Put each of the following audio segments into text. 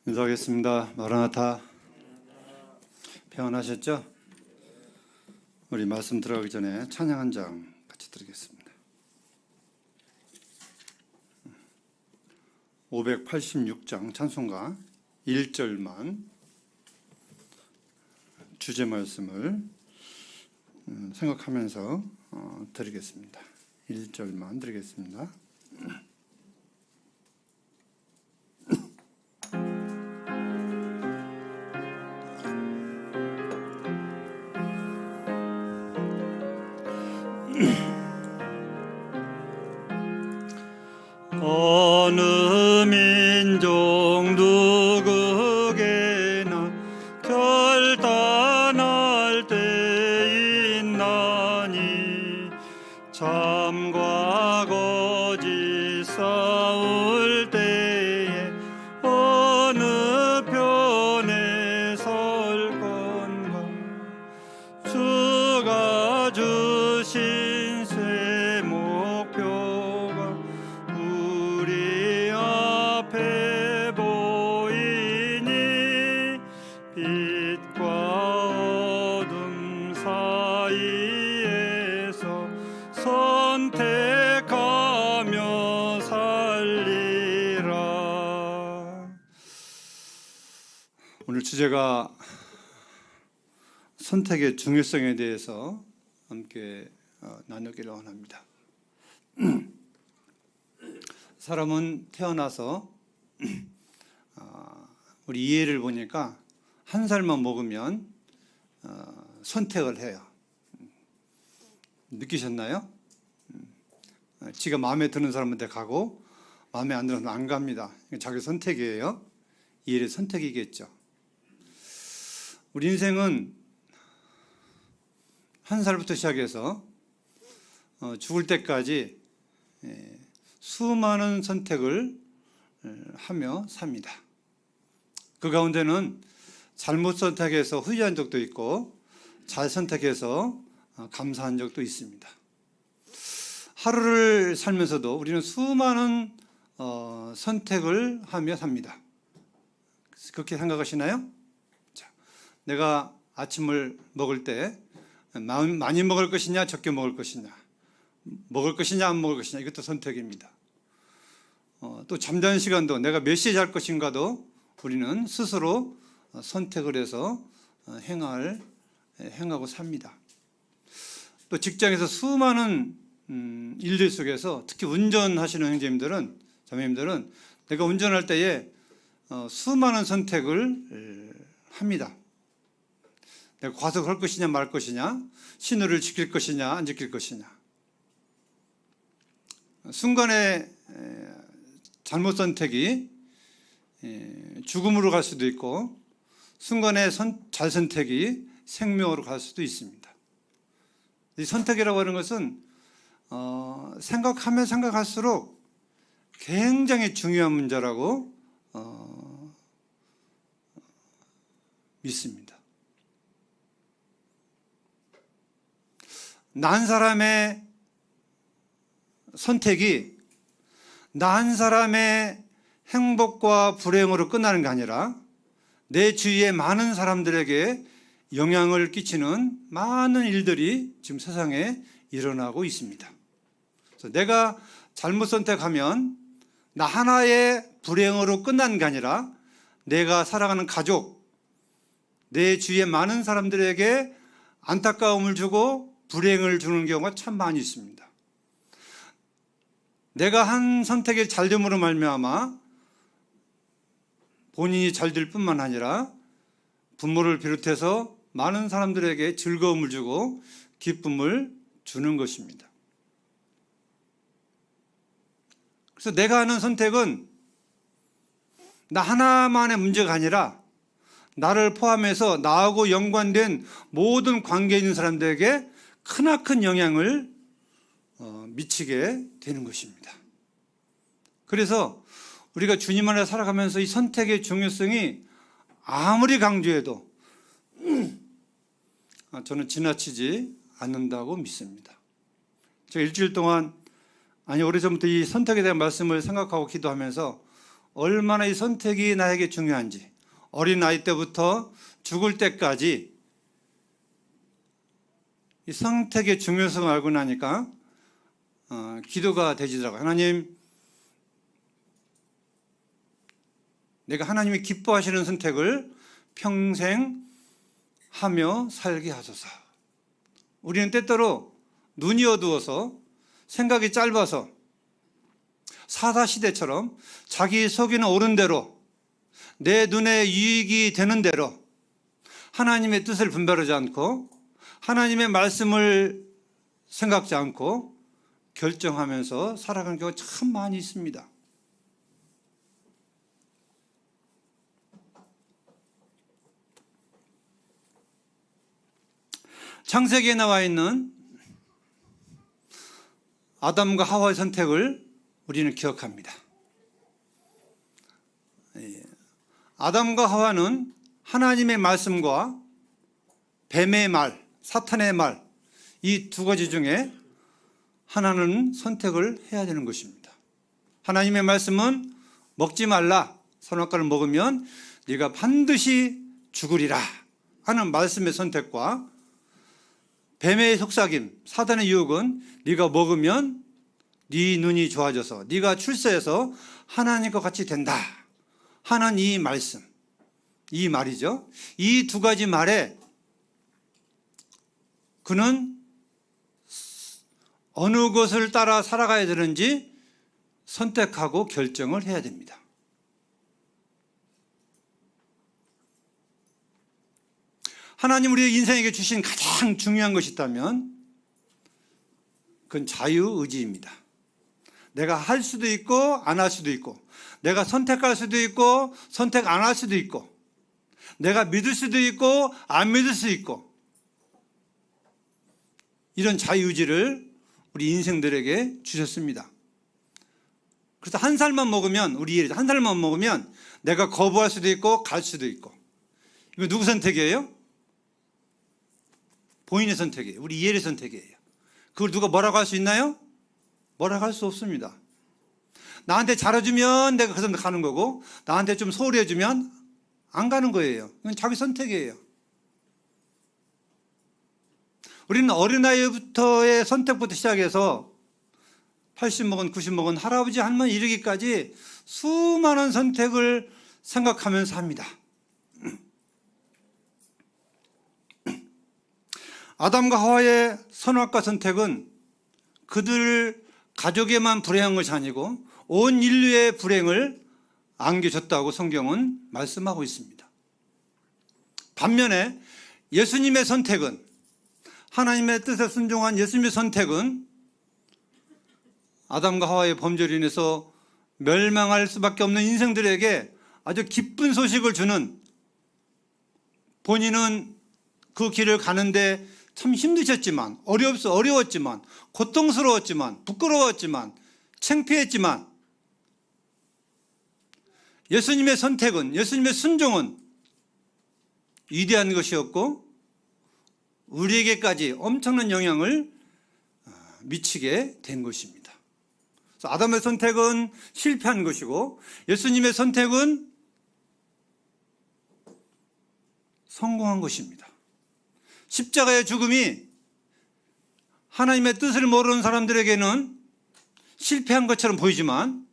인사하겠습니다. 마라나타. 평안하셨죠? 우리 말씀 들어가기 전에 찬양 한 장 같이 드리겠습니다. 586장 찬송가 1절만 주제 말씀을 생각하면서 드리겠습니다. 1절만 드리겠습니다. 어느 민족 누구에게나 결단할 때 있나니 참과 거짓 싸울 때에 어느 편에 설 건가. 주가 주신 새 목표가 우리 앞에 보이니 빛과 어둠 사이에서 선택하며 살리라. 오늘 주제가 선택의 중요성에 대해서 함께 나누기를 원합니다. 사람은 태어나서 우리 이해를 보니까 한 살만 먹으면 선택을 해요. 느끼셨나요? 지가 마음에 드는 사람한테 가고 마음에 안 들어서 안 갑니다. 자기 선택이에요. 이해의 선택이겠죠. 우리 인생은 한 살부터 시작해서 죽을 때까지 수많은 선택을 하며 삽니다. 그 가운데는 잘못 선택해서 후회한 적도 있고 잘 선택해서 감사한 적도 있습니다. 하루를 살면서도 우리는 수많은 선택을 하며 삽니다. 그렇게 생각하시나요? 자, 내가 아침을 먹을 때 많이 먹을 것이냐 적게 먹을 것이냐, 먹을 것이냐 안 먹을 것이냐, 이것도 선택입니다. 또 잠자는 시간도 내가 몇 시에 잘 것인가도 우리는 스스로 선택을 해서 행하고 삽니다. 또 직장에서 수많은 일들 속에서 특히 운전하시는 형제님들은, 자매님들은 내가 운전할 때에 수많은 선택을 합니다. 내가 과속할 것이냐 말 것이냐, 신호를 지킬 것이냐 안 지킬 것이냐. 순간의 잘못 선택이 죽음으로 갈 수도 있고, 순간의 잘 선택이 생명으로 갈 수도 있습니다. 이 선택이라고 하는 것은 생각하면 생각할수록 굉장히 중요한 문제라고 믿습니다. 난 사람의 선택이 난 사람의 행복과 불행으로 끝나는 게 아니라 내 주위의 많은 사람들에게 영향을 끼치는 많은 일들이 지금 세상에 일어나고 있습니다. 그래서 내가 잘못 선택하면 나 하나의 불행으로 끝나는 게 아니라 내가 살아가는 가족, 내 주위의 많은 사람들에게 안타까움을 주고 불행을 주는 경우가 참 많이 있습니다. 내가 한 선택의 잘됨으로 말미암아 본인이 잘 될 뿐만 아니라 부모를 비롯해서 많은 사람들에게 즐거움을 주고 기쁨을 주는 것입니다. 그래서 내가 하는 선택은 나 하나만의 문제가 아니라 나를 포함해서 나하고 연관된 모든 관계에 있는 사람들에게 크나큰 영향을 미치게 되는 것입니다. 그래서 우리가 주님 안에 살아가면서 이 선택의 중요성이 아무리 강조해도 저는 지나치지 않는다고 믿습니다. 제가 일주일 동안, 오래전부터 이 선택에 대한 말씀을 생각하고 기도하면서 얼마나 이 선택이 나에게 중요한지, 어린 나이 때부터 죽을 때까지 이 선택의 중요성을 알고 나니까 기도가 되지더라고요. 하나님, 내가 하나님이 기뻐하시는 선택을 평생 하며 살게 하소서. 우리는 때때로 눈이 어두워서 생각이 짧아서 사사시대처럼 자기 속이는 옳은 대로 내 눈에 유익이 되는 대로 하나님의 뜻을 분별하지 않고 하나님의 말씀을 생각지 않고 결정하면서 살아가는 경우가 참 많이 있습니다. 창세기에 나와 있는 아담과 하와의 선택을 우리는 기억합니다. 아담과 하와는 하나님의 말씀과 뱀의 말, 사탄의 말, 이 두 가지 중에 하나는 선택을 해야 되는 것입니다. 하나님의 말씀은 먹지 말라, 선악과를 먹으면 네가 반드시 죽으리라 하는 말씀의 선택과 뱀의 속삭임, 사단의 유혹은 네가 먹으면 네 눈이 좋아져서 네가 출세해서 하나님과 같이 된다 하는 이 말씀, 이 말이죠. 이 두 가지 말에 그는 어느 것을 따라 살아가야 되는지 선택하고 결정을 해야 됩니다. 하나님 우리 인생에게 주신 가장 중요한 것이 있다면 그건 자유의지입니다. 내가 할 수도 있고 안 할 수도 있고, 내가 선택할 수도 있고 선택 안 할 수도 있고, 내가 믿을 수도 있고 안 믿을 수도 있고, 이런 자유의지를 우리 인생들에게 주셨습니다. 그래서 한 살만 먹으면, 우리 한 살만 먹으면 내가 거부할 수도 있고 갈 수도 있고. 이거 누구 선택이에요? 본인의 선택이에요. 우리 이해의 선택이에요. 그걸 누가 뭐라고 할 수 있나요? 뭐라고 할 수 없습니다. 나한테 잘해주면 내가 그 선택 가는 거고, 나한테 좀 소홀히 해주면 안 가는 거예요. 이건 자기 선택이에요. 우리는 어린아이부터의 선택부터 시작해서 80 먹은 90 먹은 할아버지 할머니 이르기까지 수많은 선택을 생각하면서 합니다. 아담과 하와의 선악과 선택은 그들 가족에만 불행한 것이 아니고 온 인류의 불행을 안겨줬다고 성경은 말씀하고 있습니다. 반면에 예수님의 선택은, 하나님의 뜻에 순종한 예수님의 선택은 아담과 하와의 범죄로 인해서 멸망할 수밖에 없는 인생들에게 아주 기쁜 소식을 주는, 본인은 그 길을 가는데 참 힘드셨지만, 어려웠지만, 고통스러웠지만, 부끄러웠지만, 창피했지만, 예수님의 선택은, 예수님의 순종은 위대한 것이었고 우리에게까지 엄청난 영향을 미치게 된 것입니다. 그래서 아담의 선택은 실패한 것이고 예수님의 선택은 성공한 것입니다. 십자가의 죽음이 하나님의 뜻을 모르는 사람들에게는 실패한 것처럼 보이지만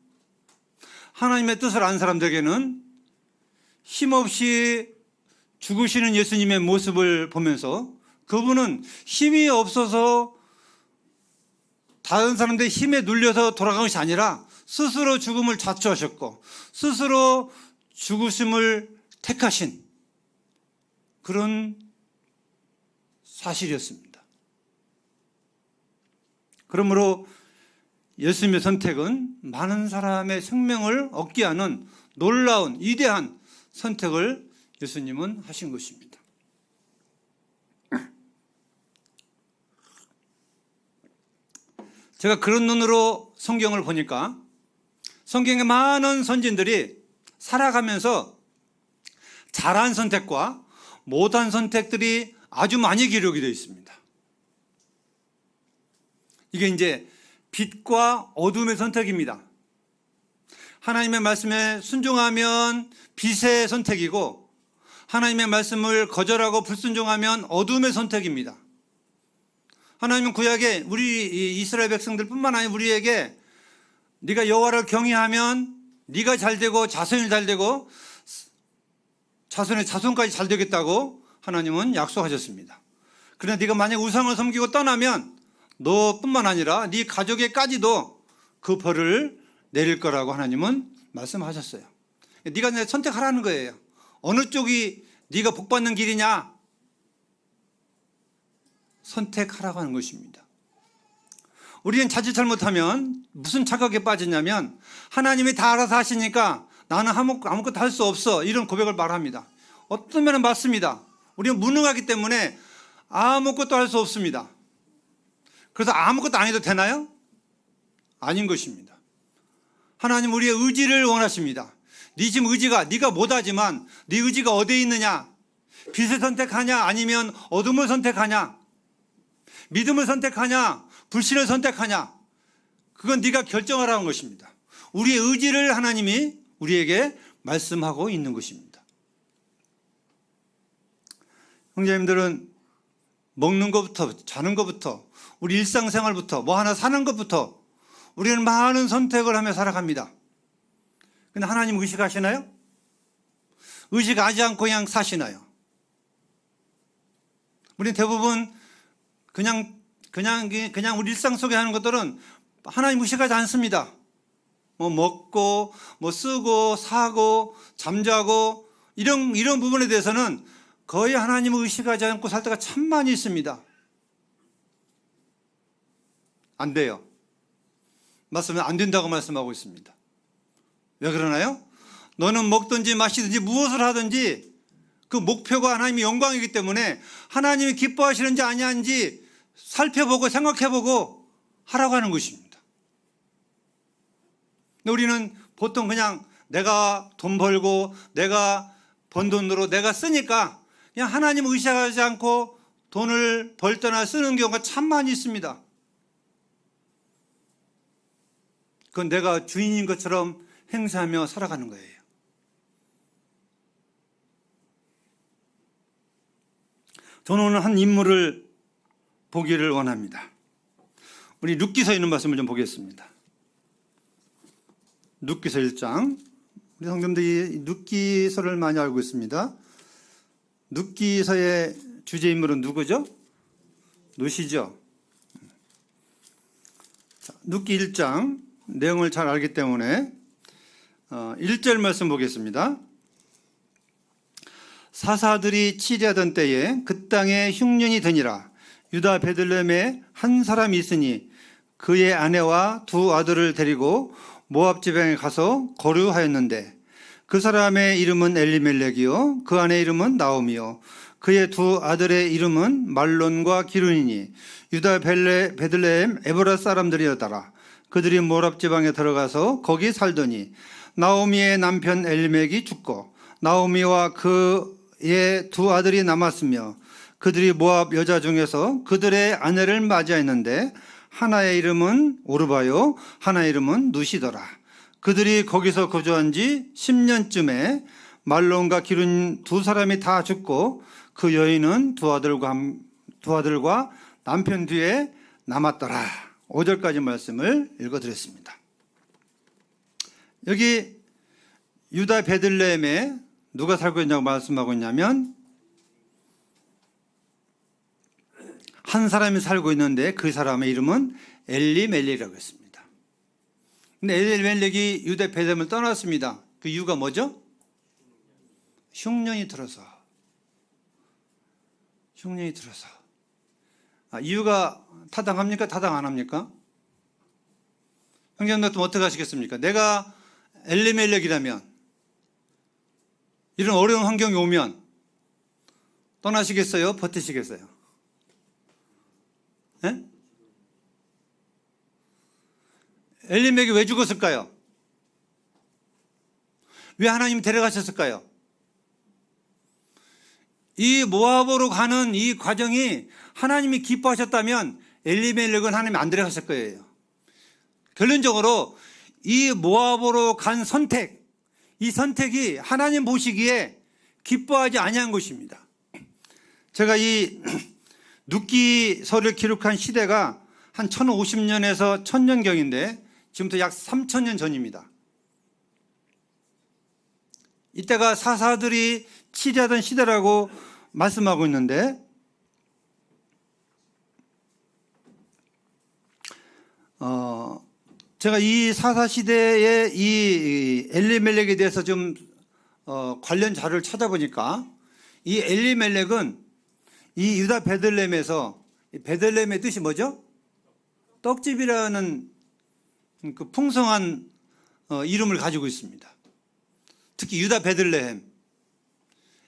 하나님의 뜻을 아는 사람들에게는 힘없이 죽으시는 예수님의 모습을 보면서 그분은 힘이 없어서 다른 사람들의 힘에 눌려서 돌아간 것이 아니라 스스로 죽음을 자초하셨고 스스로 죽으심을 택하신 그런 사실이었습니다. 그러므로 예수님의 선택은 많은 사람의 생명을 얻게 하는 놀라운 위대한 선택을 예수님은 하신 것입니다. 제가 그런 눈으로 성경을 보니까 성경의 많은 선진들이 살아가면서 잘한 선택과 못한 선택들이 아주 많이 기록이 되어 있습니다. 이게 이제 빛과 어둠의 선택입니다. 하나님의 말씀에 순종하면 빛의 선택이고, 하나님의 말씀을 거절하고 불순종하면 어둠의 선택입니다. 하나님은 구약에 우리 이스라엘 백성들뿐만 아니라 우리에게 네가 여호와를 경외하면 네가 잘 되고 자손이 잘 되고 자손의 자손까지 잘 되겠다고 하나님은 약속하셨습니다. 그러나 네가 만약 우상을 섬기고 떠나면 너뿐만 아니라 네 가족에까지도 그 벌을 내릴 거라고 하나님은 말씀하셨어요. 네가 이제 선택하라는 거예요. 어느 쪽이 네가 복받는 길이냐? 선택하라고 하는 것입니다. 우리는 자칫 잘못하면 무슨 착각에 빠지냐면 하나님이 다 알아서 하시니까 나는 아무것도 할 수 없어, 이런 고백을 말합니다. 어떤 면은 맞습니다. 우리는 무능하기 때문에 아무것도 할 수 없습니다. 그래서 아무것도 안 해도 되나요? 아닌 것입니다. 하나님 우리의 의지를 원하십니다. 네 지금 의지가, 네가 못하지만 네 의지가 어디에 있느냐? 빛을 선택하냐 아니면 어둠을 선택하냐? 믿음을 선택하냐 불신을 선택하냐? 그건 네가 결정하라는 것입니다. 우리의 의지를 하나님이 우리에게 말씀하고 있는 것입니다. 형제님들은 먹는 것부터 자는 것부터 우리 일상생활부터 뭐 하나 사는 것부터 우리는 많은 선택을 하며 살아갑니다. 근데 하나님 의식하시나요? 의식하지 않고 그냥 사시나요? 우리는 대부분 그냥 우리 일상 속에 하는 것들은 하나님 의식하지 않습니다. 뭐 먹고 뭐 쓰고 사고 잠자고 이런 부분에 대해서는 거의 하나님을 의식하지 않고 살 때가 참 많이 있습니다. 안 돼요. 말씀은 안 된다고 말씀하고 있습니다. 왜 그러나요? 너는 먹든지 마시든지 무엇을 하든지 그 목표가 하나님의 영광이기 때문에 하나님이 기뻐하시는지 아니한지 살펴보고 생각해보고 하라고 하는 것입니다. 근데 우리는 보통 그냥 내가 돈 벌고 내가 번 돈으로 내가 쓰니까 그냥 하나님 의식하지 않고 돈을 벌 때나 쓰는 경우가 참 많이 있습니다. 그건 내가 주인인 것처럼 행세하며 살아가는 거예요. 저는 오늘 한 인물을 보기를 원합니다. 우리 룻기서에 있는 말씀을 좀 보겠습니다. 룻기서 1장. 우리 성도님들이 룻기서를 많이 알고 있습니다. 룻기서의 주제 인물은 누구죠? 룻이죠. 룻기 1장 내용을 잘 알기 때문에 1절 말씀 보겠습니다. 사사들이 치리하던 때에 그 땅에 흉년이 드니라. 유다 베들레헴에 한 사람이 있으니 그의 아내와 두 아들을 데리고 모압 지방에 가서 거류하였는데 그 사람의 이름은 엘리멜렉이요 그 아내의 이름은 나오미요 그의 두 아들의 이름은 말론과 기룬이니 유다 베들레헴 에브라 사람들이었더라. 그들이 모압 지방에 들어가서 거기 살더니 나오미의 남편 엘리멜렉이 죽고 나오미와 그의 두 아들이 남았으며 그들이 모압 여자 중에서 그들의 아내를 맞이했는데 하나의 이름은 오르바요 하나의 이름은 누시더라. 그들이 거기서 거주한 지 10년쯤에 말론과 기룬 두 사람이 다 죽고 그 여인은 두 아들과 남편 뒤에 남았더라. 5절까지 말씀을 읽어드렸습니다. 여기 유다 베들레헴에 누가 살고 있냐고 말씀하고 있냐면 한 사람이 살고 있는데 그 사람의 이름은 엘리멜렉이라고 했습니다. 근데 엘리멜렉이 유다 베들레헴을 떠났습니다. 그 이유가 뭐죠? 흉년이 들어서. 이유가 타당합니까? 타당 안 합니까? 형제님 같으면 어떻게 하시겠습니까? 내가 엘리멜렉이라면 이런 어려운 환경이 오면 떠나시겠어요? 버티시겠어요? 네? 엘리멜렉이 왜 죽었을까요? 왜 하나님이 데려가셨을까요? 이 모압으로 가는 이 과정이 하나님이 기뻐하셨다면 엘리멜렉은 하나님이 안 데려갔을 거예요. 결론적으로 이 모압으로 간 선택, 이 선택이 하나님 보시기에 기뻐하지 아니한 것입니다. 제가 이 룻기서를 기록한 시대가 한 1050년에서 1000년경인데 지금부터 약 3000년 전입니다. 이때가 사사들이 치리하던 시대라고 말씀하고 있는데, 제가 이 사사 시대의 이 엘리멜렉에 대해서 좀 관련 자료를 찾아보니까, 이 엘리멜렉은 이 유다 베들레헴에서, 베들레헴의 뜻이 뭐죠? 떡집이라는 그 풍성한 이름을 가지고 있습니다. 특히 유다 베들레헴,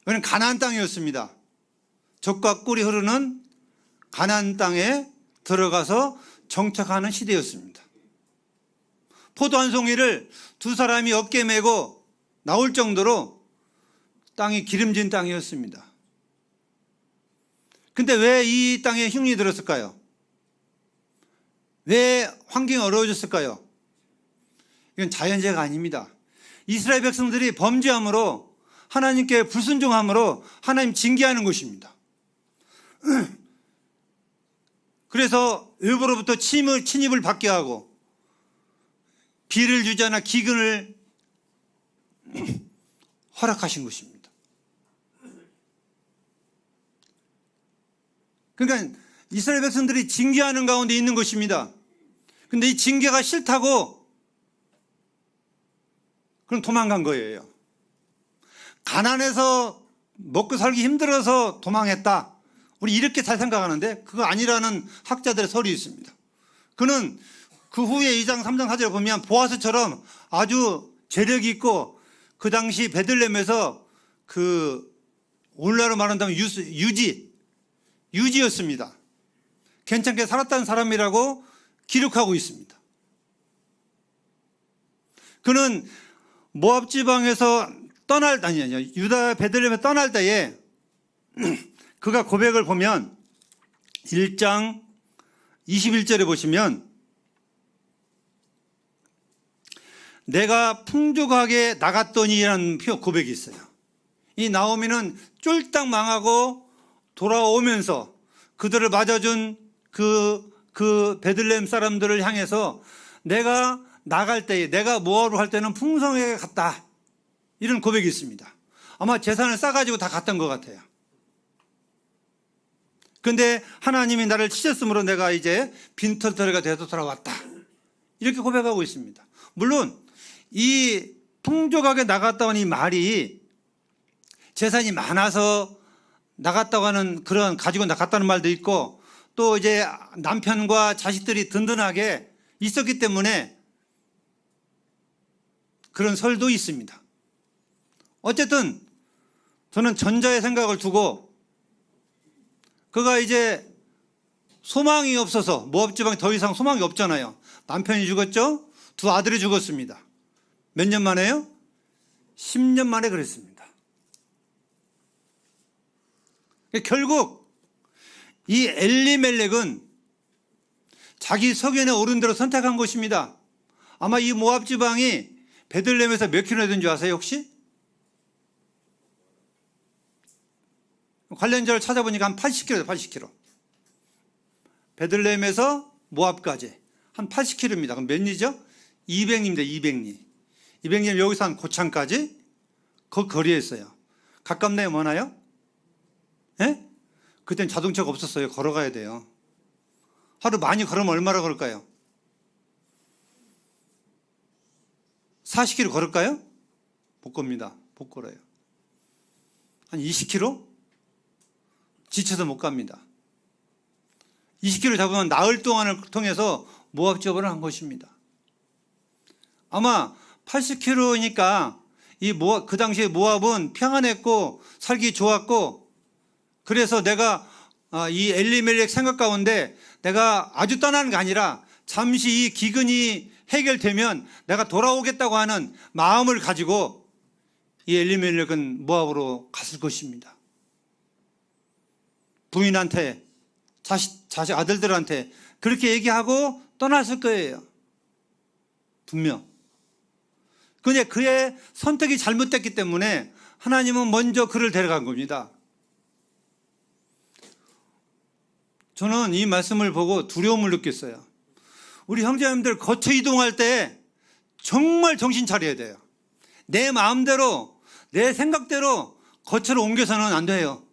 이거는 가나안 땅이었습니다. 젖과 꿀이 흐르는 가나안 땅에 들어가서 정착하는 시대였습니다. 포도 한 송이를 두 사람이 어깨에 메고 나올 정도로 땅이 기름진 땅이었습니다. 근데 왜 이 땅에 흉이 들었을까요? 왜 환경이 어려워졌을까요? 이건 자연재해가 아닙니다. 이스라엘 백성들이 범죄함으로, 하나님께 불순종함으로 하나님 징계하는 것입니다. 그래서 외부로부터 침입을 받게 하고 비를 주지 않아 기근을 허락하신 것입니다. 그러니까 이스라엘 백성들이 징계하는 가운데 있는 것입니다. 그런데 이 징계가 싫다고 그럼 도망간 거예요. 가난해서 먹고 살기 힘들어서 도망했다. 우리 이렇게 잘 생각하는데 그거 아니라는 학자들의 설이 있습니다. 그는 그 후에 2장, 3장, 4절을 보면 보아스처럼 아주 재력이 있고, 그 당시 베들레헴에서 그 오늘날로 말한다면 유지였습니다. 괜찮게 살았다는 사람이라고 기록하고 있습니다. 그는 모압 지방에서 유다 베들레헴에 떠날 때에 그가 고백을 보면 1장 21절에 보시면, 내가 풍족하게 나갔더니라는 고백이 있어요. 이 나오미는 쫄딱 망하고 돌아오면서 그들을 맞아준 그 베들레헴 사람들을 향해서 내가 나갈 때에, 내가 모압으로 할 때는 풍성하게 갔다, 이런 고백이 있습니다. 아마 재산을 싸가지고 다 갔던 것 같아요. 그런데 하나님이 나를 치셨으므로 내가 이제 빈털터리가 되어서 돌아왔다, 이렇게 고백하고 있습니다. 물론 이 풍족하게 나갔다 온 이 말이 재산이 많아서 나갔다고 하는, 그런 가지고 나갔다는 말도 있고, 또 이제 남편과 자식들이 든든하게 있었기 때문에 그런 설도 있습니다. 어쨌든 저는 전자의 생각을 두고, 그가 이제 소망이 없어서, 모압 지방에 더 이상 소망이 없잖아요. 남편이 죽었죠? 두 아들이 죽었습니다. 몇 년 만에요? 10년 만에 그랬습니다. 결국 이 엘리멜렉은 자기 소견에 오른 대로 선택한 것입니다. 아마 이 모압 지방이 베들레헴에서 몇 킬로나 되는 줄 아세요, 혹시? 관련자를 찾아보니까 한 80km, 80km. 베들레헴에서 모압까지 한 80km입니다. 그럼 몇 리죠? 200리입니다. 200리. 200리 여기서 한 고창까지 그 거리에 있어요. 가깝나요, 머나요? 예? 그땐 자동차가 없었어요. 걸어가야 돼요. 하루 많이 걸으면 얼마나 걸을까요? 40km 걸을까요? 못 겁니다. 못 걸어요. 한 20km? 지쳐서 못 갑니다. 20km 잡으면 나흘 동안을 통해서 모압 지역을 한 것입니다. 아마 80km니까 그 당시에 모압은 평안했고 살기 좋았고, 그래서 내가 이 엘리멜렉 생각 가운데 내가 아주 떠나는 게 아니라 잠시 이 기근이 해결되면 내가 돌아오겠다고 하는 마음을 가지고 이 엘리멜렉은 모압으로 갔을 것입니다. 부인한테, 자식 아들들한테 그렇게 얘기하고 떠났을 거예요. 분명. 근데 그의 선택이 잘못됐기 때문에 하나님은 먼저 그를 데려간 겁니다. 저는 이 말씀을 보고 두려움을 느꼈어요. 우리 형제님들 거쳐 이동할 때 정말 정신 차려야 돼요. 내 마음대로, 내 생각대로 거쳐를 옮겨서는 안 돼요.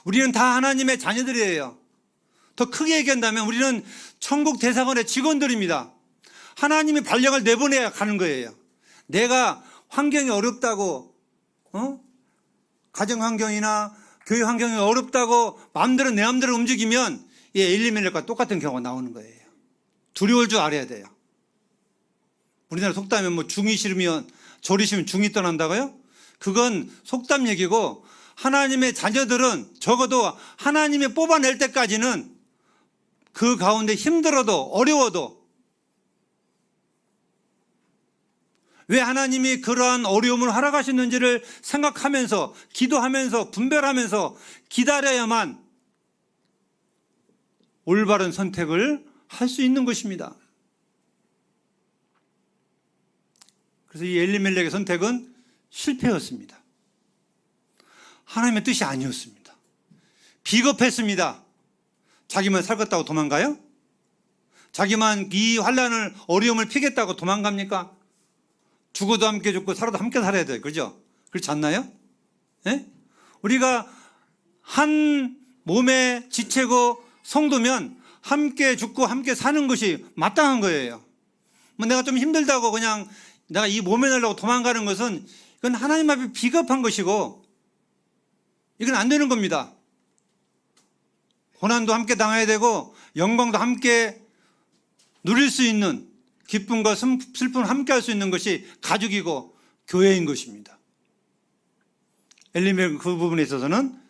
우리는 다 하나님의 자녀들이에요. 더 크게 얘기한다면 우리는 천국 대사관의 직원들입니다. 하나님이 발령을 내보내야 가는 거예요. 내가 환경이 어렵다고, 가정 환경이나 교회 환경이 어렵다고 마음대로 내 마음대로 움직이면 이 엘리멜렉과 똑같은 경우가 나오는 거예요. 두려울 줄 알아야 돼요. 우리나라 속담에 뭐 중이 싫으면 저리 싫으면 중이 떠난다고요? 그건 속담 얘기고, 하나님의 자녀들은 적어도 하나님이 뽑아낼 때까지는 그 가운데 힘들어도 어려워도, 왜 하나님이 그러한 어려움을 허락하셨는지를 생각하면서 기도하면서 분별하면서 기다려야만 올바른 선택을 할 수 있는 것입니다. 그래서 이 엘리멜렉의 선택은 실패였습니다. 하나님의 뜻이 아니었습니다. 비겁했습니다. 자기만 살겠다고 도망가요? 자기만 이 환난을 어려움을 피겠다고 도망갑니까? 죽어도 함께 죽고 살아도 함께 살아야 돼요. 그죠? 그렇지 않나요? 예? 우리가 한 몸의 지체고 성도면 함께 죽고 함께 사는 것이 마땅한 거예요. 뭐 내가 좀 힘들다고 그냥 내가 이 몸에 날라고 도망가는 것은 이건 하나님 앞에 비겁한 것이고 이건 안 되는 겁니다. 고난도 함께 당해야 되고 영광도 함께 누릴 수 있는, 기쁨과 슬픔을 함께 할 수 있는 것이 가족이고 교회인 것입니다. 엘리멜렉은 그 부분에 있어서는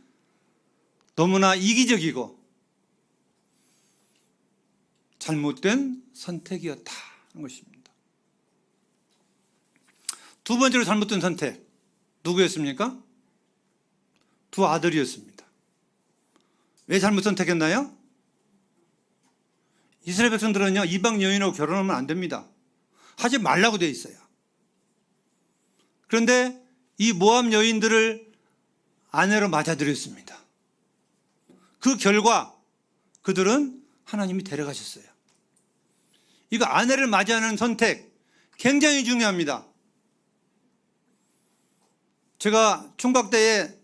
너무나 이기적이고 잘못된 선택이었다는 것입니다. 두 번째로 잘못된 선택, 누구였습니까? 두 아들이었습니다. 왜 잘못 선택했나요? 이스라엘 백성들은요, 이방 여인하고 결혼하면 안 됩니다. 하지 말라고 되어 있어요. 그런데 이 모압 여인들을 아내로 맞아들였습니다. 그 결과 그들은 하나님이 데려가셨어요. 이거 아내를 맞이하는 선택 굉장히 중요합니다. 제가 총각 때에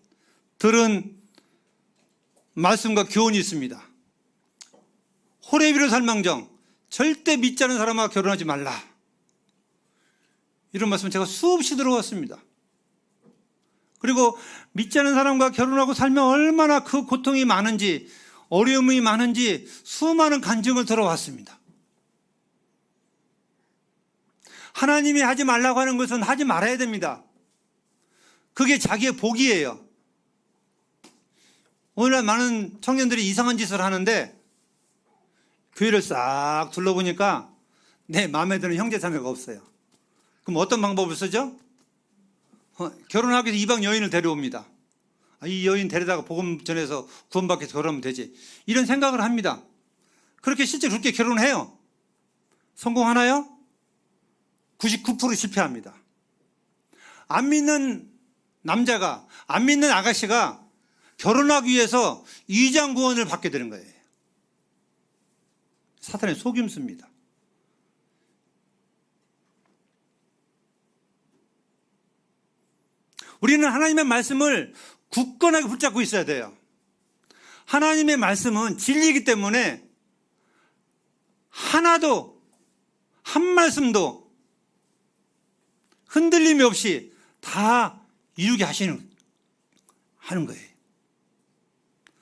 들은 말씀과 교훈이 있습니다. 호레비로 살망정 절대 믿지 않은 사람과 결혼하지 말라. 이런 말씀 제가 수없이 들어왔습니다. 그리고 믿지 않은 사람과 결혼하고 살면 얼마나 그 고통이 많은지 어려움이 많은지 수많은 간증을 들어왔습니다. 하나님이 하지 말라고 하는 것은 하지 말아야 됩니다. 그게 자기의 복이에요. 오늘날 많은 청년들이 이상한 짓을 하는데 교회를 싹 둘러보니까 내 마음에 드는 형제 자매가 없어요. 그럼 어떤 방법을 쓰죠? 결혼하기 위해서 이방 여인을 데려옵니다. 이 여인 데려다가 복음 전해서 구원받기 위해서 결혼하면 되지. 이런 생각을 합니다. 그렇게 실제 그렇게 결혼해요. 성공하나요? 99% 실패합니다. 안 믿는 남자가, 안 믿는 아가씨가 결혼하기 위해서 이장 구원을 받게 되는 거예요. 사탄의 속임수입니다. 우리는 하나님의 말씀을 굳건하게 붙잡고 있어야 돼요. 하나님의 말씀은 진리이기 때문에 하나도, 한 말씀도 흔들림이 없이 다 이루게 하는 거예요.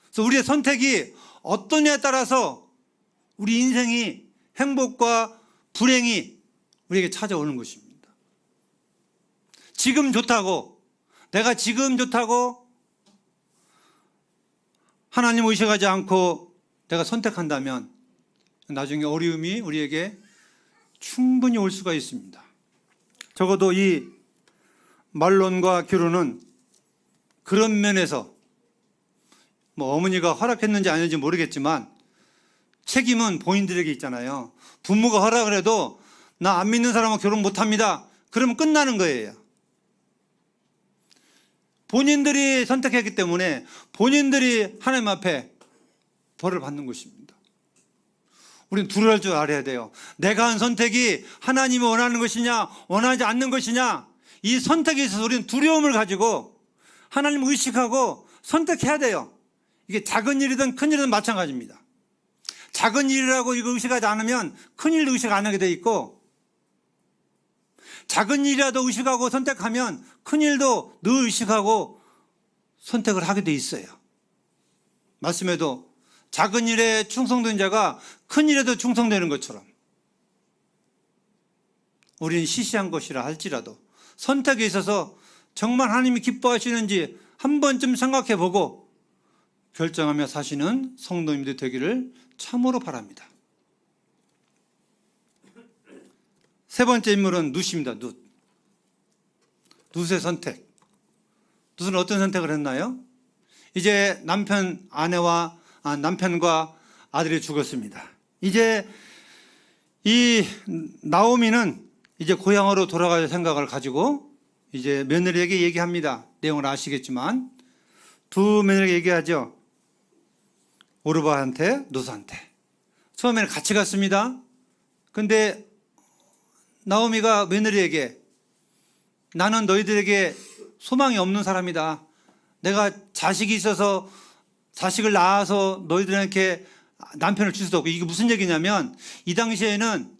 그래서 우리의 선택이 어떠냐에 따라서 우리 인생이 행복과 불행이 우리에게 찾아오는 것입니다. 지금 좋다고, 내가 지금 좋다고 하나님 의식하지 않고 내가 선택한다면 나중에 어려움이 우리에게 충분히 올 수가 있습니다. 적어도 이 말론과 기루는 그런 면에서 뭐 어머니가 허락했는지 아닌지 모르겠지만 책임은 본인들에게 있잖아요. 부모가 허락을 해도 나 안 믿는 사람하고 결혼 못합니다. 그러면 끝나는 거예요. 본인들이 선택했기 때문에 본인들이 하나님 앞에 벌을 받는 것입니다. 우리는 두려울 줄 알아야 돼요. 내가 한 선택이 하나님이 원하는 것이냐 원하지 않는 것이냐, 이 선택에 있어서 우리는 두려움을 가지고 하나님을 의식하고 선택해야 돼요. 이게 작은 일이든 큰 일이든 마찬가지입니다. 작은 일이라고 이거 의식하지 않으면 큰 일도 의식 안 하게 돼 있고, 작은 일이라도 의식하고 선택하면 큰 일도 늘 의식하고 선택을 하게 돼 있어요. 말씀에도 작은 일에 충성된 자가 큰 일에도 충성되는 것처럼, 우리는 시시한 것이라 할지라도 선택에 있어서 정말 하나님이 기뻐하시는지 한 번쯤 생각해 보고 결정하며 사시는 성도님들 되기를 참으로 바랍니다. 세 번째 인물은 룻입니다. 룻의 선택. 룻은 어떤 선택을 했나요? 이제 남편과 아들이 죽었습니다. 이제 이 나오미는 이제 고향으로 돌아갈 생각을 가지고 이제 며느리에게 얘기합니다. 내용을 아시겠지만 두 며느리에게 얘기하죠. 오르바한테, 룻한테. 처음에는 같이 갔습니다. 근데 나오미가 며느리에게, 나는 너희들에게 소망이 없는 사람이다. 내가 자식이 있어서 자식을 낳아서 너희들에게 남편을 줄 수도 없고, 이게 무슨 얘기냐면 이 당시에는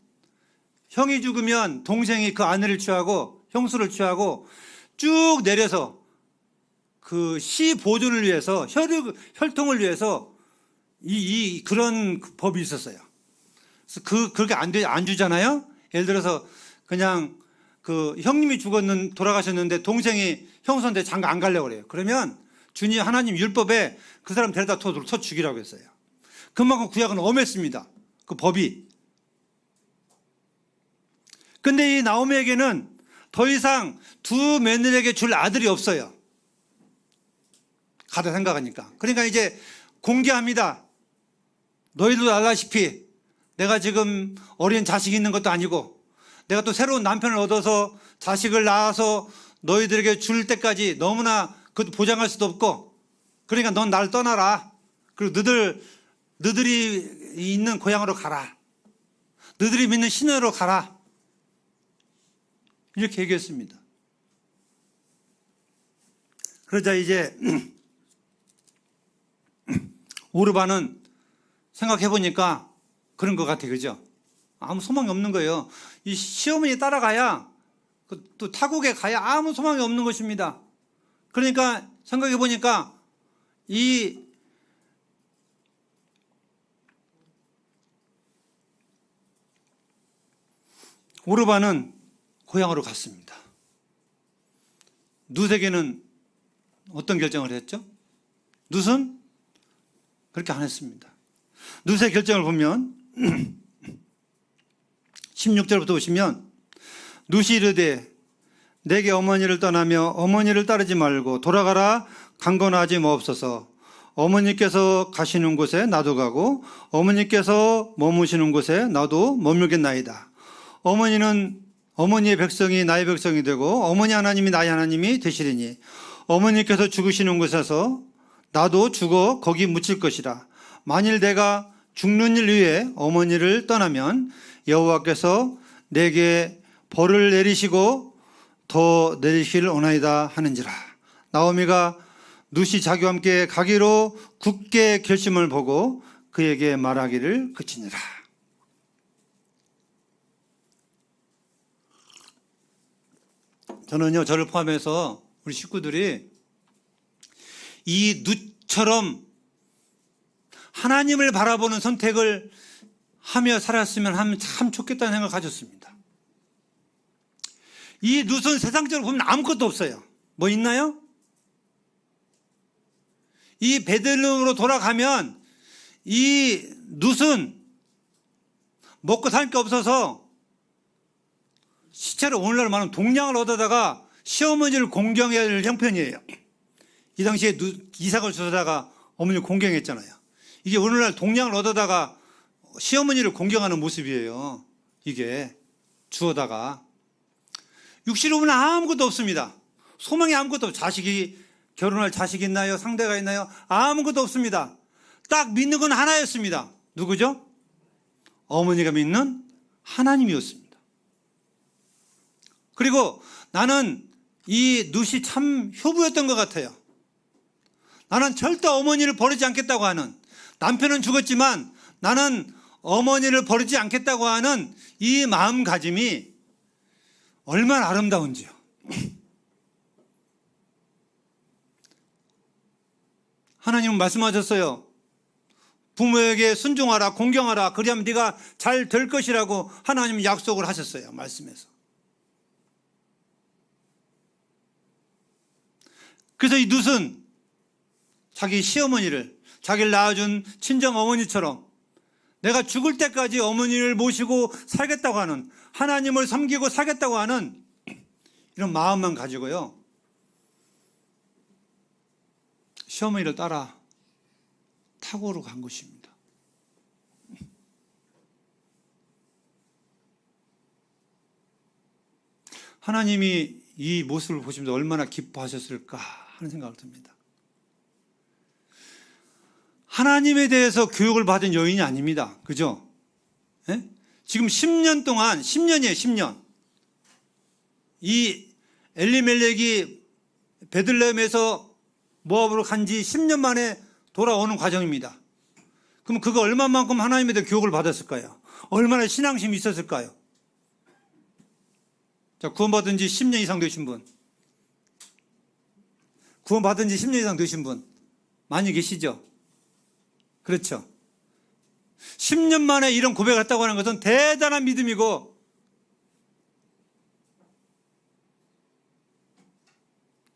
형이 죽으면 동생이 그 아내를 취하고 형수를 취하고 쭉 내려서 그 시 보존을 위해서 혈통을 위해서 그런 법이 있었어요. 그래서 그렇게 안 주잖아요. 예를 들어서 그냥 그 형님이 돌아가셨는데 동생이 형수한테 장가 안 가려고 그래요. 그러면 주님 하나님 율법에 그 사람 데려다 쳐 죽이라고 했어요. 그만큼 구약은 엄했습니다. 그 법이. 근데 이 나오미에게는 더 이상 두 며느리에게 줄 아들이 없어요. 가다 생각하니까. 그러니까 이제 공개합니다. 너희도 알다시피 내가 지금 어린 자식이 있는 것도 아니고, 내가 또 새로운 남편을 얻어서 자식을 낳아서 너희들에게 줄 때까지 너무나 그것도 보장할 수도 없고, 그러니까 넌 나를 떠나라. 그리고 너희들이 있는 고향으로 가라. 너희들이 믿는 신으로 가라. 이렇게 얘기했습니다. 그러자 이제 오르바는 생각해 보니까 그런 것 같아요. 그죠? 아무 소망이 없는 거예요. 이 시어머니 따라가야, 또 타국에 가야 아무 소망이 없는 것입니다. 그러니까 생각해 보니까 이 오르바는 고향으로 갔습니다. 룻에게는 어떤 결정을 했죠? 룻은 그렇게 안 했습니다. 룻의 결정을 보면 16절부터 보시면, 룻이 이르되 내게 어머니를 떠나며 어머니를 따르지 말고 돌아가라. 강건하지 마옵소서. 어머니께서 가시는 곳에 나도 가고 어머니께서 머무시는 곳에 나도 머물겠나이다. 어머니의 백성이 나의 백성이 되고 어머니 하나님이 나의 하나님이 되시리니, 어머니께서 죽으시는 곳에서 나도 죽어 거기 묻힐 것이라. 만일 내가 죽는 일 위해 어머니를 떠나면 여호와께서 내게 벌을 내리시고 더 내리실 오나이다 하는지라. 나오미가 룻이 자기와 함께 가기로 굳게 결심을 보고 그에게 말하기를 그치니라. 저를 포함해서 우리 식구들이 이 룻처럼 하나님을 바라보는 선택을 하며 살았으면 하면 참 좋겠다는 생각을 가졌습니다. 이 룻은 세상적으로 보면 아무것도 없어요. 뭐 있나요? 이 베들레헴으로 돌아가면 이 룻은 먹고 살 게 없어서 시체로 오늘날 말하면 동량을 얻어다가 시어머니를 공경해야 할 형편이에요. 이 당시에 이삭을 주다가 어머니를 공경했잖아요. 이게 오늘날 동량을 얻어다가 시어머니를 공경하는 모습이에요. 이게 주어다가 육신으로 보면 아무것도 없습니다. 소망이 아무것도 없어요. 자식이 결혼할 자식이 있나요? 상대가 있나요? 아무것도 없습니다. 딱 믿는 건 하나였습니다. 누구죠? 어머니가 믿는 하나님이었습니다. 그리고 나는 이 룻이 참 효부였던 것 같아요. 나는 절대 어머니를 버리지 않겠다고 하는, 남편은 죽었지만 나는 어머니를 버리지 않겠다고 하는 이 마음가짐이 얼마나 아름다운지요. 하나님은 말씀하셨어요. 부모에게 순종하라, 공경하라, 그리하면 네가 잘 될 것이라고 하나님은 약속을 하셨어요. 말씀에서. 그래서 이 룻은 자기 시어머니를, 자기를 낳아준 친정 어머니처럼 내가 죽을 때까지 어머니를 모시고 살겠다고 하는, 하나님을 섬기고 살겠다고 하는 이런 마음만 가지고요, 시어머니를 따라 타고로 간 것입니다. 하나님이 이 모습을 보시면서 얼마나 기뻐하셨을까 하는 생각을 듭니다. 하나님에 대해서 교육을 받은 여인이 아닙니다. 그죠? 예? 지금 10년 동안, 10년이에요, 10년. 이 엘리멜렉이 베들레헴에서 모압으로 간 지 10년 만에 돌아오는 과정입니다. 그럼 그거 얼마만큼 하나님에 대해 교육을 받았을까요? 얼마나 신앙심이 있었을까요? 자, 구원받은 지 10년 이상 되신 분. 구원받은 지 10년 이상 되신 분 많이 계시죠? 그렇죠. 10년 만에 이런 고백을 했다고 하는 것은 대단한 믿음이고,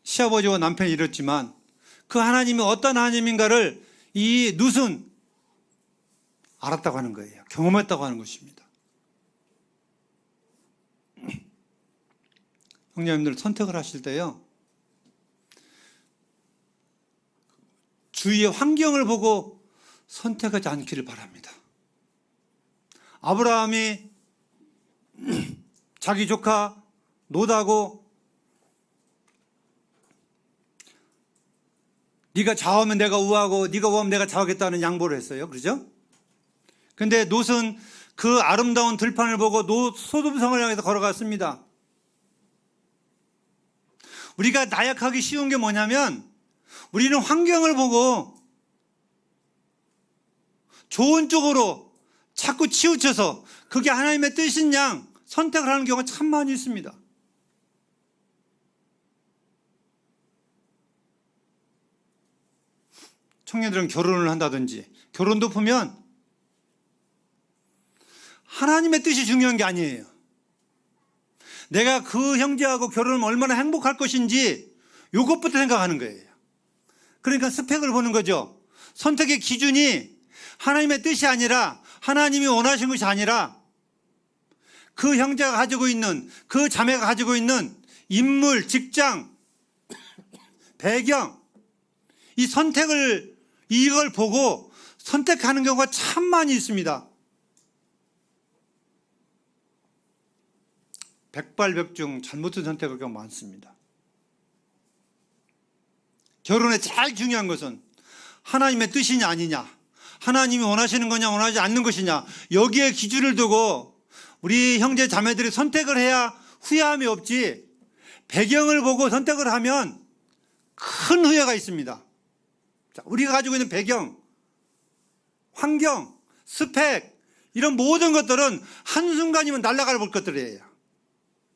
시아버지와 남편이 이렇지만 그 하나님이 어떤 하나님인가를 이 룻은 알았다고 하는 거예요. 경험했다고 하는 것입니다. 형제님들, 선택을 하실 때요, 주위의 환경을 보고 선택하지 않기를 바랍니다. 아브라함이 자기 조카 롯하고 네가 좌우하면 내가 우하고 네가 우하면 내가 좌우하겠다는 양보를 했어요. 그렇죠? 근데 롯은 그 아름다운 들판을 보고 소돔성을 향해서 걸어갔습니다. 우리가 나약하기 쉬운 게 뭐냐면, 우리는 환경을 보고 좋은 쪽으로 자꾸 치우쳐서 그게 하나님의 뜻인 양 선택을 하는 경우가 참 많이 있습니다. 청년들은 결혼을 한다든지, 결혼도 보면 하나님의 뜻이 중요한 게 아니에요. 내가 그 형제하고 결혼하면 얼마나 행복할 것인지 이것부터 생각하는 거예요. 그러니까 스펙을 보는 거죠. 선택의 기준이 하나님의 뜻이 아니라, 하나님이 원하신 것이 아니라 그 형제가 가지고 있는, 그 자매가 가지고 있는 인물, 직장, 배경, 이 선택을, 이걸 보고 선택하는 경우가 참 많이 있습니다. 백발백중 잘못된 선택할 경우가 많습니다. 결혼에 제일 중요한 것은 하나님의 뜻이냐 아니냐, 하나님이 원하시는 거냐 원하지 않는 것이냐, 여기에 기준을 두고 우리 형제 자매들이 선택을 해야 후회함이 없지, 배경을 보고 선택을 하면 큰 후회가 있습니다. 자, 우리가 가지고 있는 배경, 환경, 스펙, 이런 모든 것들은 한순간이면 날아갈 것들이에요.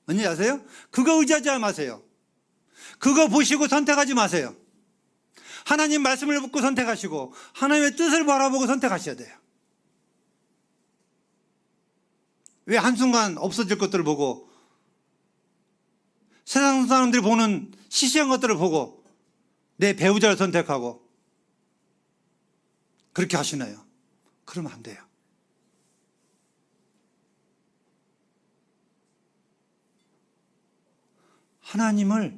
뭔지 아세요? 그거 의지하지 마세요. 그거 보시고 선택하지 마세요. 하나님 말씀을 듣고 선택하시고 하나님의 뜻을 바라보고 선택하셔야 돼요. 왜 한순간 없어질 것들을 보고, 세상 사람들이 보는 시시한 것들을 보고 내 배우자를 선택하고 그렇게 하시나요? 그러면 안 돼요. 하나님을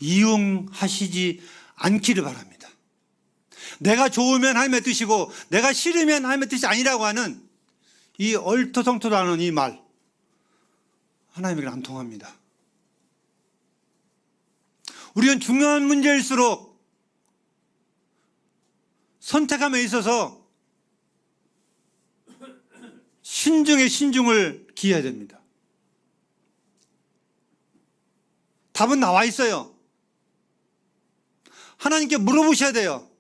이용하시지 않기를 바랍니다. 내가 좋으면 하나님의 뜻이고 내가 싫으면 하나님의 뜻이 아니라고 하는 이 얼토성토라는 이 말, 하나님에게는 안 통합니다. 우리는 중요한 문제일수록 선택함에 있어서 신중에 신중을 기해야 됩니다. 답은 나와 있어요. 하나님께 물어보셔야 돼요.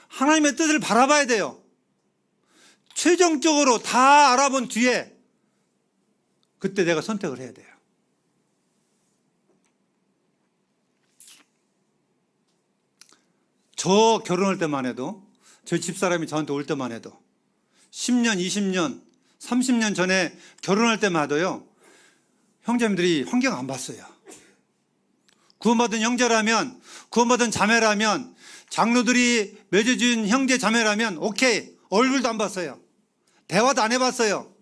하나님의 뜻을 바라봐야 돼요. 최종적으로 다 알아본 뒤에 그때 내가 선택을 해야 돼요. 저 결혼할 때만 해도, 저희 집사람이 저한테 올 때만 해도 10년, 20년, 30년 전에 결혼할 때마다요, 형제님들이 환경 안 봤어요. 구원받은 형제라면, 구원받은 자매라면, 장로들이 맺어준 형제 자매라면 오케이, 얼굴도 안 봤어요. 대화도 안 해봤어요.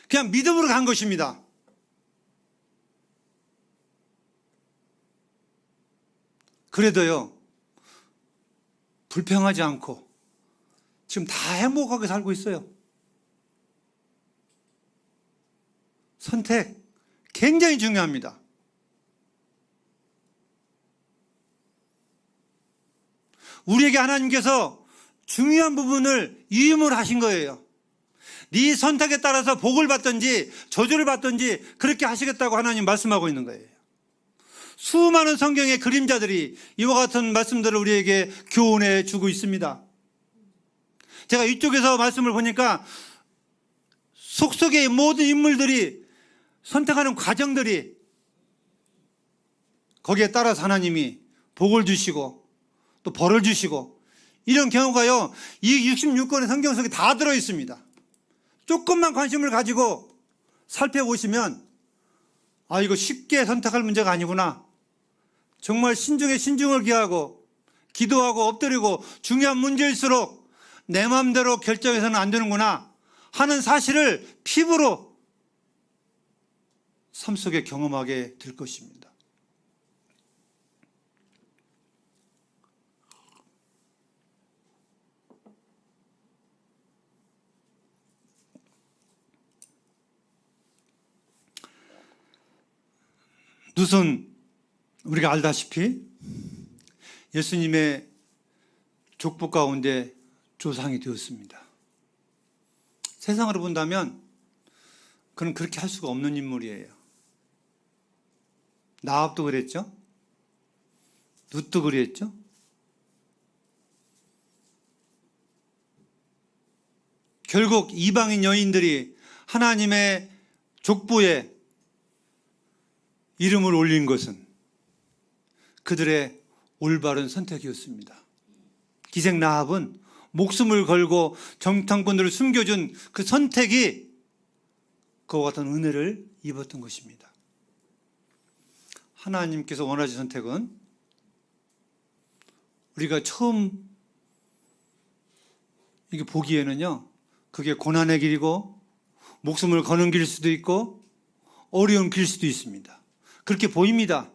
그냥 믿음으로 간 것입니다. 그래도요, 불평하지 않고 지금 다 행복하게 살고 있어요. 선택 굉장히 중요합니다. 우리에게 하나님께서 중요한 부분을 유임을 거예요. 네 선택에 따라서 복을 받든지 저주를 받든지 그렇게 하시겠다고 하나님 말씀하고 있는 거예요. 수많은 성경의 그림자들이 이와 같은 말씀들을 우리에게 교훈해 주고 있습니다. 제가 이쪽에서 말씀을 보니까 속속의 모든 인물들이 선택하는 과정들이 거기에 따라서 하나님이 복을 주시고 또 벌을 주시고 이런 경우가요, 이 66권의 성경 속에 다 들어 있습니다. 조금만 관심을 가지고 살펴보시면 아, 이거 쉽게 선택할 문제가 아니구나. 정말 신중에 신중을 기하고 기도하고 엎드리고 중요한 문제일수록 내 마음대로 결정해서는 안 되는구나 하는 사실을 피부로 삶 속에 경험하게 될 것입니다. 룻은 우리가 알다시피 예수님의 족보 가운데 조상이 되었습니다. 세상으로 본다면 그는 그렇게 할 수가 없는 인물이에요. 나압도 그랬죠. 룻도 그랬죠. 결국 이방인 여인들이 하나님의 족보에 이름을 올린 것은 그들의 올바른 선택이었습니다. 기생 라합은 목숨을 걸고 정탐꾼들을 숨겨준 그 선택이 그와 같은 은혜를 입었던 것입니다. 하나님께서 원하신 선택은 우리가 처음 이게 보기에는요, 그게 고난의 길이고 목숨을 거는 길일 수도 있고 어려운 길일 수도 있습니다. 그렇게 보입니다.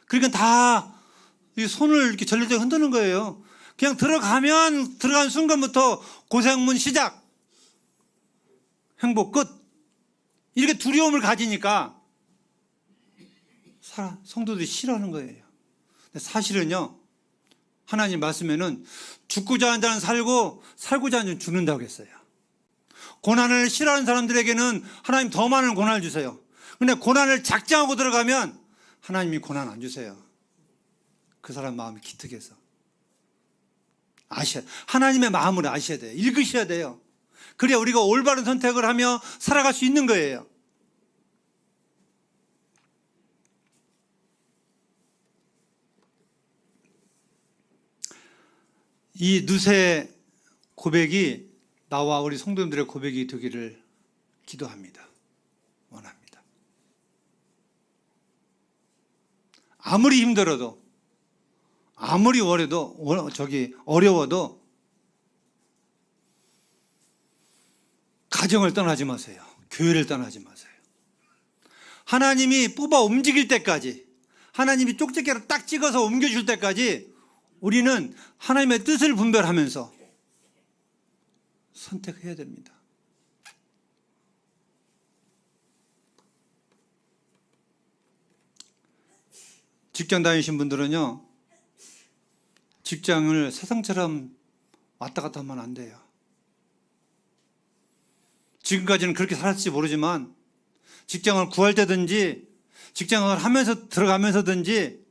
그러니까 다 손을 이렇게 절레절레 흔드는 거예요. 그냥 들어간 순간부터 고생문 시작, 행복 끝, 이렇게 두려움을 가지니까 성도들이 싫어하는 거예요. 근데 사실은요, 하나님 말씀에는 죽고자 하는 자는 살고 살고자 하는 자는 죽는다고 했어요. 고난을 싫어하는 사람들에게는 하나님 더 많은 고난을 주세요. 근데 고난을 작정하고 들어가면 하나님이 고난 안 주세요. 그 사람 마음이 기특해서. 하나님의 마음을 아셔야 돼요. 읽으셔야 돼요. 그래야 우리가 올바른 선택을 하며 살아갈 수 있는 거예요. 이 룻의 고백이 나와 우리 성도님들의 고백이 되기를 기도합니다. 원합니다. 아무리 힘들어도, 아무리 어려워도 가정을 떠나지 마세요. 교회를 떠나지 마세요. 하나님이 뽑아 움직일 때까지, 하나님이 쪽집게로 딱 찍어서 옮겨줄 때까지 우리는 하나님의 뜻을 분별하면서 선택해야 됩니다. 직장 다니신 분들은요, 직장을 세상처럼 왔다 갔다 하면 안 돼요. 지금까지는 그렇게 살았을지 모르지만 직장을 구할 때든지 직장을 하면서 들어가면서든지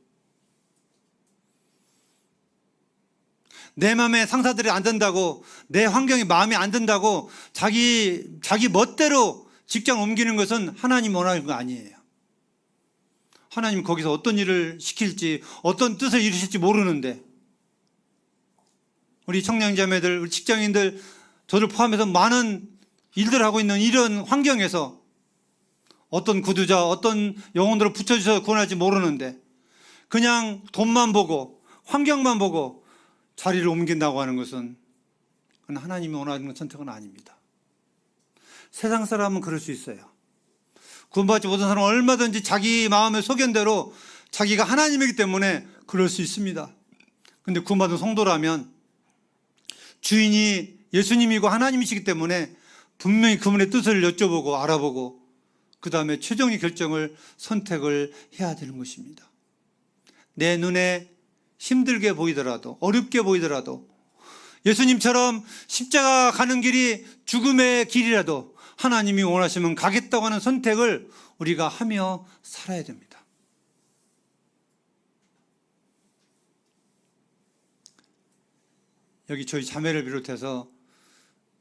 내 마음에 상사들이 안 든다고, 내 환경이 마음에 안 든다고 자기 멋대로 직장 옮기는 것은 하나님 원하는 거 아니에요. 하나님 거기서 어떤 일을 시킬지, 어떤 뜻을 이루실지 모르는데, 우리 청년자매들, 우리 직장인들, 저를 포함해서 많은 일들을 하고 있는 이런 환경에서 어떤 구두자, 어떤 영혼들을 붙여주셔서 구원할지 모르는데 그냥 돈만 보고 환경만 보고 자리를 옮긴다고 하는 것은 그건 하나님이 원하는 선택은 아닙니다. 세상 사람은 그럴 수 있어요. 구원받지 못한 사람은 얼마든지 자기 마음의 소견대로 자기가 하나님이기 때문에 그럴 수 있습니다. 그런데 구원받은 성도라면 주인이 예수님이고 하나님이시기 때문에 분명히 그분의 뜻을 여쭤보고 알아보고 그 다음에 최종의 결정을 선택을 해야 되는 것입니다. 내 눈에 힘들게 보이더라도, 어렵게 보이더라도, 예수님처럼 십자가 가는 길이 죽음의 길이라도 하나님이 원하시면 가겠다고 하는 선택을 우리가 하며 살아야 됩니다. 여기 저희 자매를 비롯해서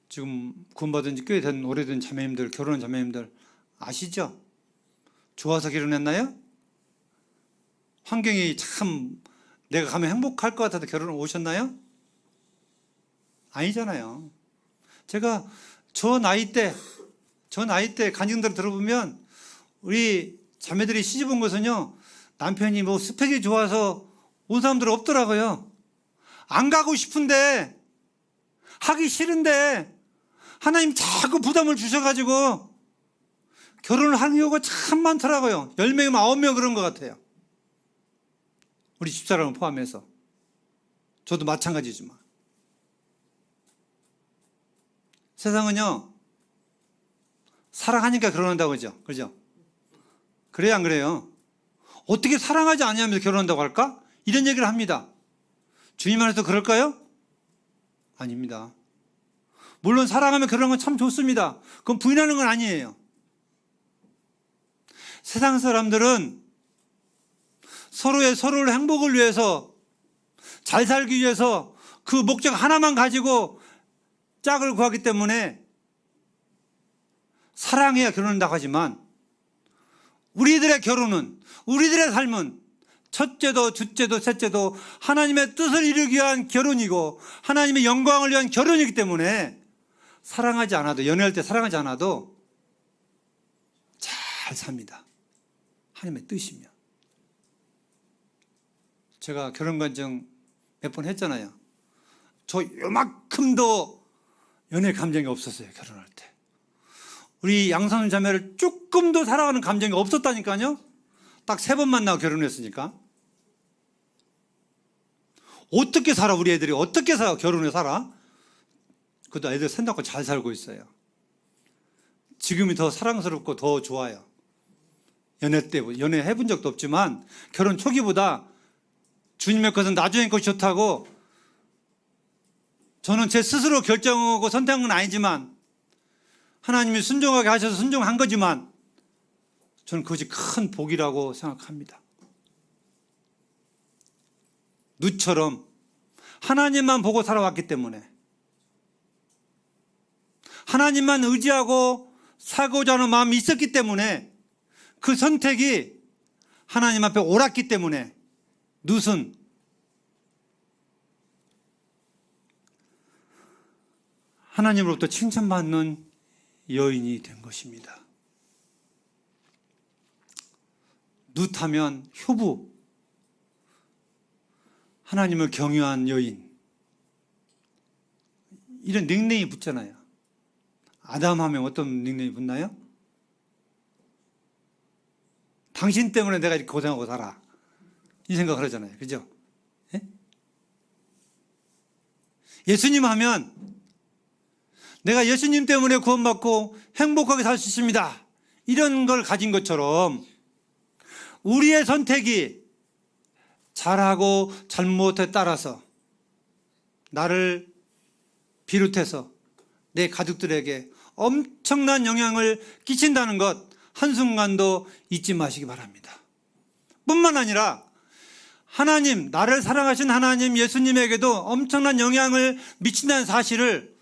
지금 구원받은 지 꽤 된 오래된 자매님들, 결혼한 자매님들 아시죠? 좋아서 결혼했나요? 환경이 참 내가 가면 행복할 것 같아서 결혼을 오셨나요? 아니잖아요. 제가 저 나이 때 간증들 들어보면 우리 자매들이 시집 온 것은요, 남편이 뭐 스펙이 좋아서 온 사람들 없더라고요. 안 가고 싶은데, 하기 싫은데 하나님 자꾸 부담을 주셔가지고 결혼을 하는 경우가 참 많더라고요. 10명이면 9명 그런 것 같아요. 우리 집사람을 포함해서. 저도 마찬가지지만. 세상은요, 사랑하니까 결혼한다고 하죠. 그죠? 그래요, 안 그래요? 어떻게 사랑하지 않으면서 결혼한다고 할까? 이런 얘기를 합니다. 주님 안에서 그럴까요? 아닙니다. 물론 사랑하면 결혼하는 건 참 좋습니다. 그건 부인하는 건 아니에요. 세상 사람들은 서로의 행복을 위해서, 잘 살기 위해서 그 목적 하나만 가지고 짝을 구하기 때문에 사랑해야 결혼한다고 하지만 우리들의 결혼은, 우리들의 삶은 첫째도 둘째도 셋째도 하나님의 뜻을 이루기 위한 결혼이고 하나님의 영광을 위한 결혼이기 때문에 사랑하지 않아도, 연애할 때 사랑하지 않아도 잘 삽니다. 하나님의 뜻이면. 제가 결혼관증 몇 번 했잖아요. 저 요만큼도 연애 감정이 없었어요. 결혼할 때. 우리 양선 자매를 조금도 사랑하는 감정이 없었다니까요. 딱 3번 만나고 결혼했으니까. 어떻게 살아, 우리 애들이 어떻게 살아, 결혼해 살아? 그래도 애들 생각고 잘 살고 있어요. 지금이 더 사랑스럽고 더 좋아요. 연애 때, 연애 해본 적도 없지만 결혼 초기보다 주님의 것은 나중에 것이 좋다고, 저는 제 스스로 결정하고 선택한 건 아니지만 하나님이 순종하게 하셔서 순종한 거지만 저는 그것이 큰 복이라고 생각합니다. 누처럼 하나님만 보고 살아왔기 때문에, 하나님만 의지하고 살고자 하는 마음이 있었기 때문에, 그 선택이 하나님 앞에 옳았기 때문에 룻은 하나님으로부터 칭찬받는 여인이 된 것입니다. 룻하면 효부, 하나님을 경유한 여인, 이런 닉네임이 붙잖아요. 아담 하면 어떤 닉네임이 붙나요? 당신 때문에 내가 이렇게 고생하고 살아, 이 생각을 하잖아요. 그죠? 예? 예수님 하면 내가 예수님 때문에 구원받고 행복하게 살 수 있습니다, 이런 걸 가진 것처럼 우리의 선택이 잘하고 잘못에 따라서 나를 비롯해서 내 가족들에게 엄청난 영향을 끼친다는 것 한순간도 잊지 마시기 바랍니다. 뿐만 아니라 하나님, 나를 사랑하신 하나님 예수님에게도 엄청난 영향을 미친다는 사실을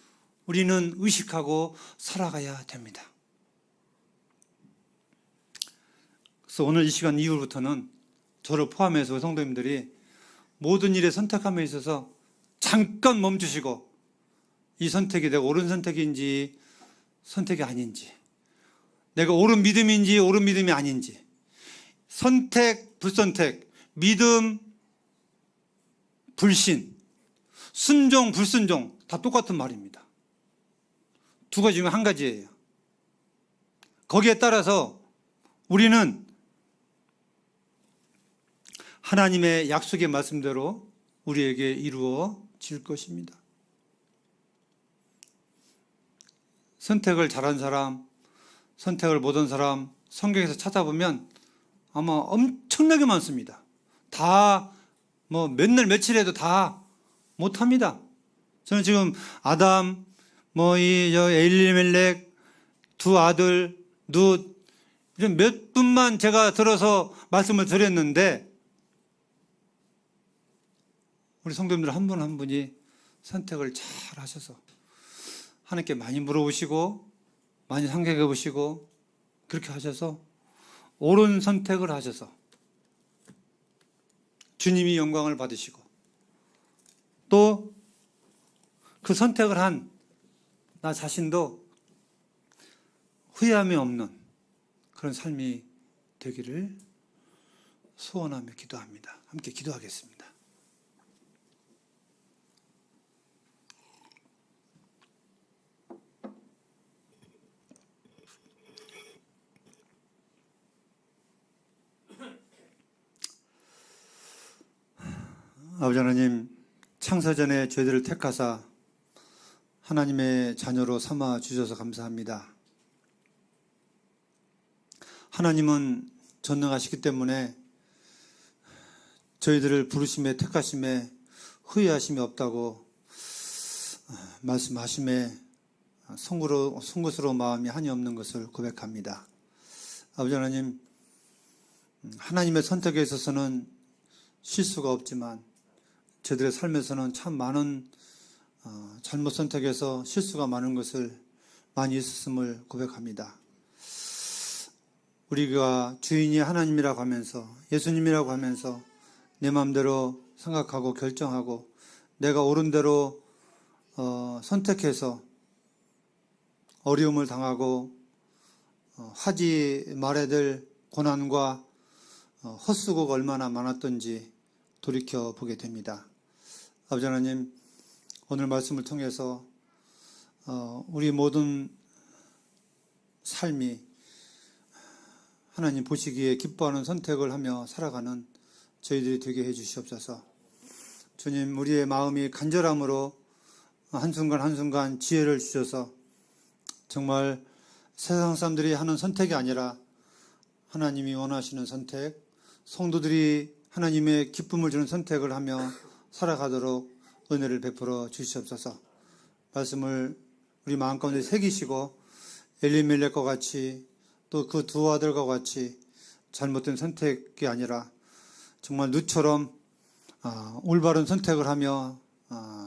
우리는 의식하고 살아가야 됩니다. 그래서 오늘 이 시간 이후부터는 저를 포함해서 성도님들이 모든 일에 선택함에 있어서 잠깐 멈추시고 이 선택이 내가 옳은 선택인지 선택이 아닌지, 내가 옳은 믿음인지 옳은 믿음이 아닌지, 선택, 불선택, 믿음, 불신, 순종, 불순종 다 똑같은 말입니다. 두 가지 중에 한 가지예요. 거기에 따라서 우리는 하나님의 약속의 말씀대로 우리에게 이루어질 것입니다. 선택을 잘한 사람, 선택을 못한 사람 성경에서 찾아보면 아마 엄청나게 많습니다. 다 뭐 맨날 며칠 해도 다 못합니다. 저는 지금 아담, 엘리멜렉, 두 아들, 룻 이런 몇 분만 제가 들어서 말씀을 드렸는데 우리 성도님들 한 분 한 분이 선택을 잘 하셔서 하나님께 많이 물어보시고 많이 생각해 보시고 그렇게 하셔서 옳은 선택을 하셔서 주님이 영광을 받으시고 또 그 선택을 한 나 자신도 후회함이 없는 그런 삶이 되기를 소원하며 기도합니다. 함께 기도하겠습니다. 아버지 하나님, 창세전에 저희들을 택하사 하나님의 자녀로 삼아 주셔서 감사합니다. 하나님은 전능하시기 때문에 저희들을 부르심에 택하심에 후회하심이 없다고 말씀하심에 송구스러운 마음이 한이 없는 것을 고백합니다. 아버지 하나님, 하나님의 선택에 있어서는 실수가 없지만 저희들의 삶에서는 참 많은 잘못 선택해서 실수가 많은 것을 많이 있었음을 고백합니다. 우리가 주인이 하나님이라고 하면서 예수님이라고 하면서 내 마음대로 생각하고 결정하고 내가 옳은 대로 선택해서 어려움을 당하고 하지 말아야 될 고난과 헛수고가 얼마나 많았던지 돌이켜보게 됩니다. 아버지 하나님, 오늘 말씀을 통해서 우리 모든 삶이 하나님 보시기에 기뻐하는 선택을 하며 살아가는 저희들이 되게 해 주시옵소서. 주님, 우리의 마음이 간절함으로 한순간 한순간 지혜를 주셔서 정말 세상 사람들이 하는 선택이 아니라 하나님이 원하시는 선택, 성도들이 하나님의 기쁨을 주는 선택을 하며 살아가도록 은혜를 베풀어 주시옵소서. 말씀을 우리 마음 가운데 새기시고 엘리멜렉과 같이 또 그 두 아들과 같이 잘못된 선택이 아니라 정말 룻처럼 올바른 선택을 하며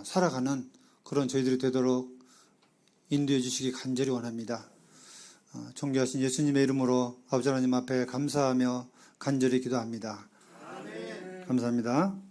살아가는 그런 저희들이 되도록 인도해 주시기 간절히 원합니다. 존귀하신 예수님의 이름으로 아버지 하나님 앞에 감사하며 간절히 기도합니다. 아멘. 감사합니다.